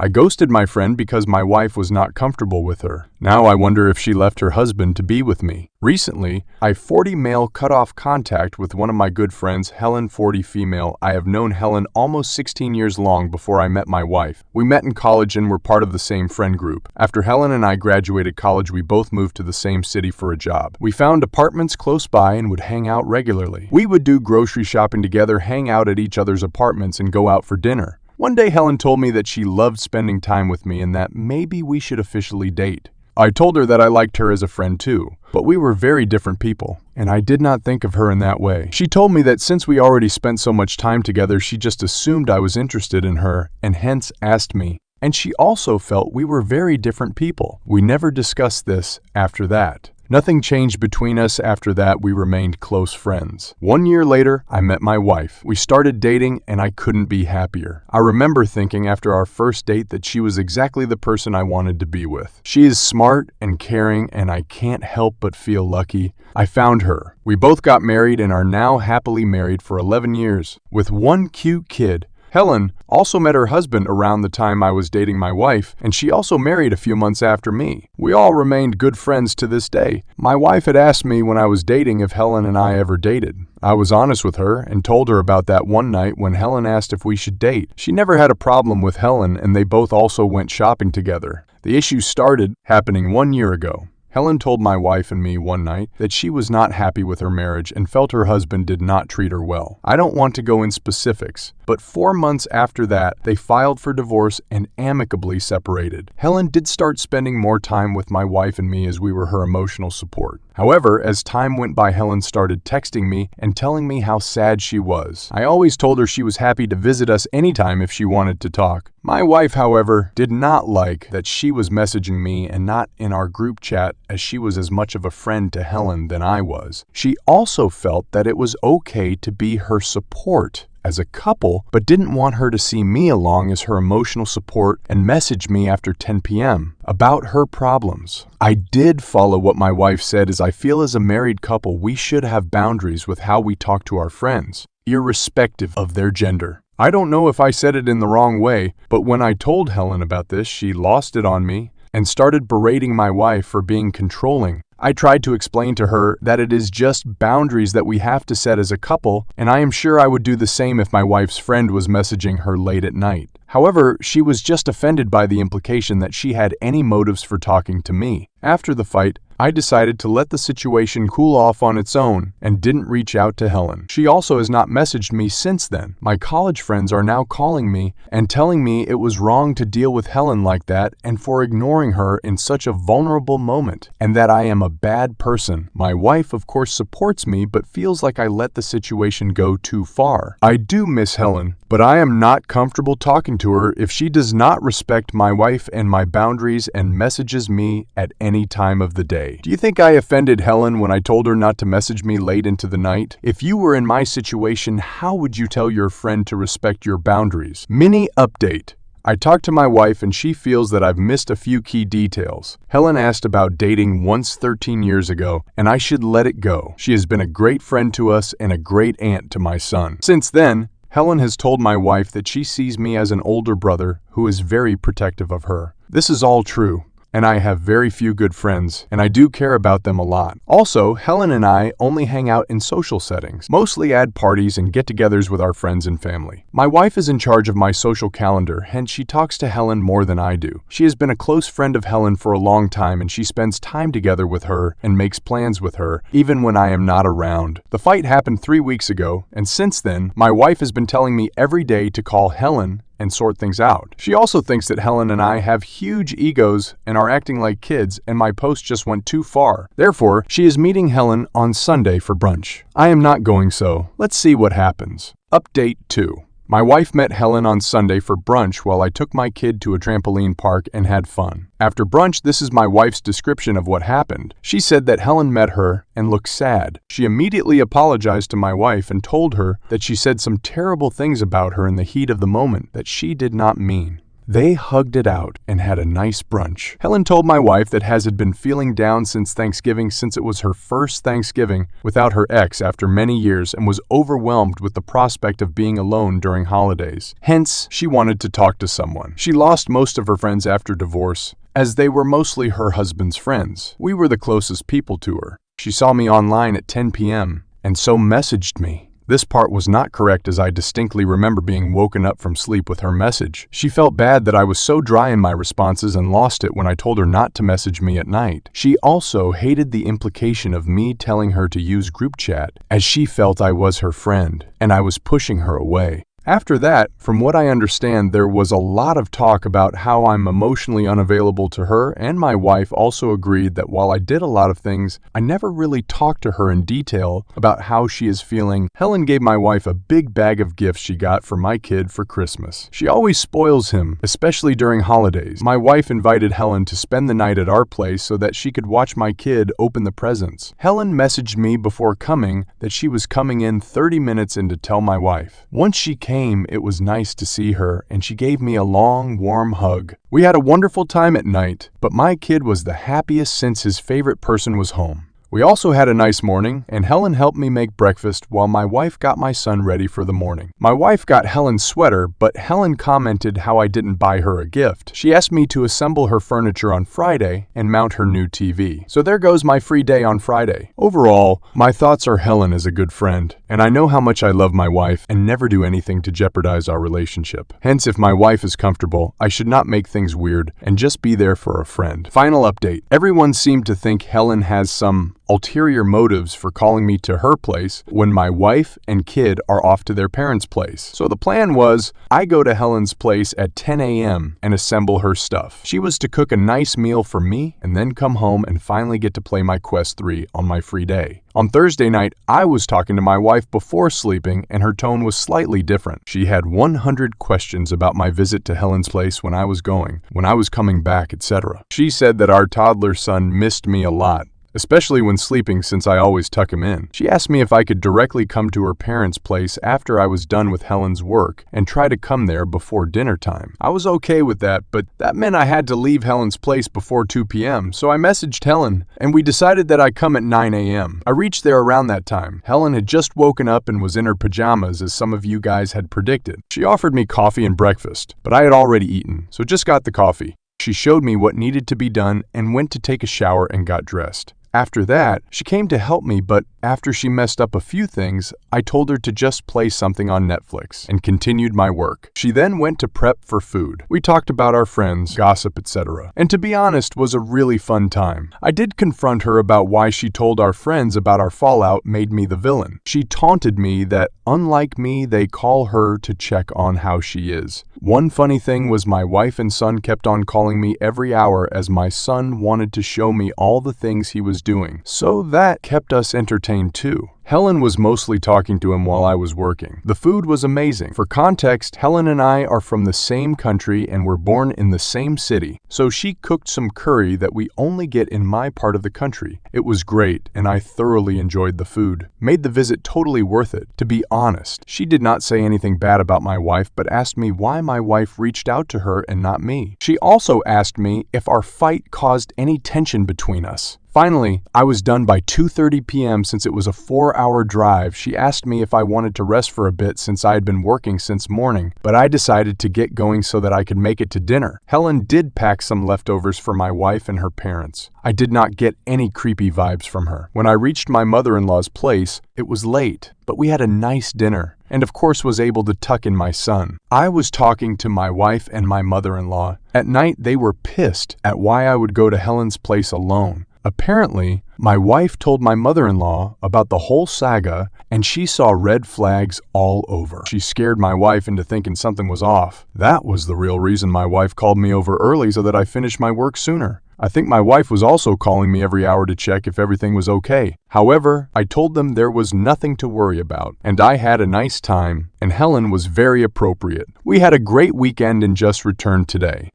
I ghosted my friend because my wife was not comfortable with her. Now I wonder if she left her husband to be with me. Recently, I 40 male cut off contact with one of my good friends, Helen 40 female. I have known Helen almost 16 years long before I met my wife. We met in college and were part of the same friend group. After Helen and I graduated college, we both moved to the same city for a job. We found apartments close by and would hang out regularly. We would do grocery shopping together, hang out at each other's apartments, and go out for dinner. One day Helen told me that she loved spending time with me and that maybe we should officially date. I told her that I liked her as a friend too, but we were very different people, and I did not think of her in that way. She told me that since we already spent so much time together, she just assumed I was interested in her and hence asked me. And she also felt we were very different people. We never discussed this after that. Nothing changed between us after that. We remained close friends. 1 year later, I met my wife. We started dating and I couldn't be happier. I remember thinking after our first date that she was exactly the person I wanted to be with. She is smart and caring and I can't help but feel lucky I found her. We both got married and are now happily married for 11 years with one cute kid. Helen also met her husband around the time I was dating my wife, and she also married a few months after me. We all remained good friends to this day. My wife had asked me when I was dating if Helen and I ever dated. I was honest with her and told her about that one night when Helen asked if we should date. She never had a problem with Helen, and they both also went shopping together. The issue started happening 1 year ago. Helen told my wife and me one night that she was not happy with her marriage and felt her husband did not treat her well. I don't want to go in specifics, but 4 months after that, they filed for divorce and amicably separated. Helen did start spending more time with my wife and me as we were her emotional support. However, as time went by, Helen started texting me and telling me how sad she was. I always told her she was happy to visit us anytime if she wanted to talk. My wife, however, did not like that she was messaging me and not in our group chat, as she was as much of a friend to Helen than I was. She also felt that it was okay to be her support as a couple, but didn't want her to see me along as her emotional support and message me after 10 p.m. about her problems. I did follow what my wife said, as I feel as a married couple we should have boundaries with how we talk to our friends, irrespective of their gender. I don't know if I said it in the wrong way, but when I told Helen about this, she lost it on me and started berating my wife for being controlling. I tried to explain to her that it is just boundaries that we have to set as a couple, and I am sure I would do the same if my wife's friend was messaging her late at night. However, she was just offended by the implication that she had any motives for talking to me. After the fight, I decided to let the situation cool off on its own and didn't reach out to Helen. She also has not messaged me since then. My college friends are now calling me and telling me it was wrong to deal with Helen like that and for ignoring her in such a vulnerable moment, and that I am a bad person. My wife, of course, supports me but feels like I let the situation go too far. I do miss Helen, but I am not comfortable talking to her if she does not respect my wife and my boundaries and messages me at any time of the day. Do you think I offended Helen when I told her not to message me late into the night? If you were in my situation, how would you tell your friend to respect your boundaries? Mini update. I talked to my wife and she feels that I've missed a few key details. Helen asked about dating once 13 years ago, and I should let it go. She has been a great friend to us and a great aunt to my son. Since then, Helen has told my wife that she sees me as an older brother who is very protective of her. This is all true, and I have very few good friends, and I do care about them a lot. Also, Helen and I only hang out in social settings, mostly at parties and get-togethers with our friends and family. My wife is in charge of my social calendar, hence she talks to Helen more than I do. She has been a close friend of Helen for a long time, and she spends time together with her and makes plans with her, even when I am not around. The fight happened 3 weeks ago, and since then, my wife has been telling me every day to call Helen and sort things out. She also thinks that Helen and I have huge egos and are acting like kids, and my post just went too far. Therefore, she is meeting Helen on Sunday for brunch. I am not going, so let's see what happens. Update 2. My wife met Helen on Sunday for brunch while I took my kid to a trampoline park and had fun. After brunch, this is my wife's description of what happened. She said that Helen met her and looked sad. She immediately apologized to my wife and told her that she said some terrible things about her in the heat of the moment that she did not mean. They hugged it out and had a nice brunch. Helen told my wife that Hez had been feeling down since Thanksgiving, since it was her first Thanksgiving without her ex after many years, and was overwhelmed with the prospect of being alone during holidays. Hence, she wanted to talk to someone. She lost most of her friends after divorce, as they were mostly her husband's friends. We were the closest people to her. She saw me online at 10 p.m. and so messaged me. This part was not correct, as I distinctly remember being woken up from sleep with her message. She felt bad that I was so dry in my responses and lost it when I told her not to message me at night. She also hated the implication of me telling her to use group chat, as she felt I was her friend and I was pushing her away. After that, from what I understand, there was a lot of talk about how I'm emotionally unavailable to her, and my wife also agreed that while I did a lot of things, I never really talked to her in detail about how she is feeling. Helen gave my wife a big bag of gifts she got for my kid for Christmas. She always spoils him, especially during holidays. My wife invited Helen to spend the night at our place so that she could watch my kid open the presents. Helen messaged me before coming that she was coming in 30 minutes in to tell my wife. Once she came, it was nice to see her, and she gave me a long, warm hug. We had a wonderful time at night, but my kid was the happiest since his favorite person was home. We also had a nice morning, and Helen helped me make breakfast while my wife got my son ready for the morning. My wife got Helen's sweater, but Helen commented how I didn't buy her a gift. She asked me to assemble her furniture on Friday and mount her new TV. So there goes my free day on Friday. Overall, my thoughts are Helen is a good friend, and I know how much I love my wife and never do anything to jeopardize our relationship. Hence, if my wife is comfortable, I should not make things weird and just be there for a friend. Final update. Everyone seemed to think Helen has some ulterior motives for calling me to her place when my wife and kid are off to their parents' place. So the plan was, I go to Helen's place at 10 a.m. and assemble her stuff. She was to cook a nice meal for me and then come home and finally get to play my Quest 3 on my free day. On Thursday night, I was talking to my wife before sleeping, and her tone was slightly different. She had 100 questions about my visit to Helen's place, when I was going, when I was coming back, etc. She said that our toddler son missed me a lot, especially when sleeping, since I always tuck him in. She asked me if I could directly come to her parents' place after I was done with Helen's work and try to come there before dinner time. I was okay with that, but that meant I had to leave Helen's place before 2 p.m., so I messaged Helen, and we decided that I come at 9 a.m. I reached there around that time. Helen had just woken up and was in her pajamas, as some of you guys had predicted. She offered me coffee and breakfast, but I had already eaten, so just got the coffee. She showed me what needed to be done and went to take a shower and got dressed. After that, she came to help me, but after she messed up a few things, I told her to just play something on Netflix and continued my work. She then went to prep for food. We talked about our friends, gossip, etc. And to be honest, was a really fun time. I did confront her about why she told our friends about our fallout made me the villain. She taunted me that, unlike me, they call her to check on how she is. One funny thing was my wife and son kept on calling me every hour, as my son wanted to show me all the things he was doing. So that kept us entertained too. Helen was mostly talking to him while I was working. The food was amazing. For context, Helen and I are from the same country and were born in the same city, so she cooked some curry that we only get in my part of the country. It was great, and I thoroughly enjoyed the food. Made the visit totally worth it. To be honest, she did not say anything bad about my wife, but asked me why my wife reached out to her and not me. She also asked me if our fight caused any tension between us. Finally, I was done by 2:30 p.m. since it was a 4-hour drive. She asked me if I wanted to rest for a bit since I had been working since morning, but I decided to get going so that I could make it to dinner. Helen did pack some leftovers for my wife and her parents. I did not get any creepy vibes from her. When I reached my mother-in-law's place, it was late, but we had a nice dinner, and of course was able to tuck in my son. I was talking to my wife and my mother-in-law. At night, they were pissed at why I would go to Helen's place alone. Apparently, my wife told my mother-in-law about the whole saga, and she saw red flags all over. She scared my wife into thinking something was off. That was the real reason my wife called me over early, so that I finished my work sooner. I think my wife was also calling me every hour to check if everything was okay. However, I told them there was nothing to worry about, and I had a nice time, and Helen was very appropriate. We had a great weekend and just returned today.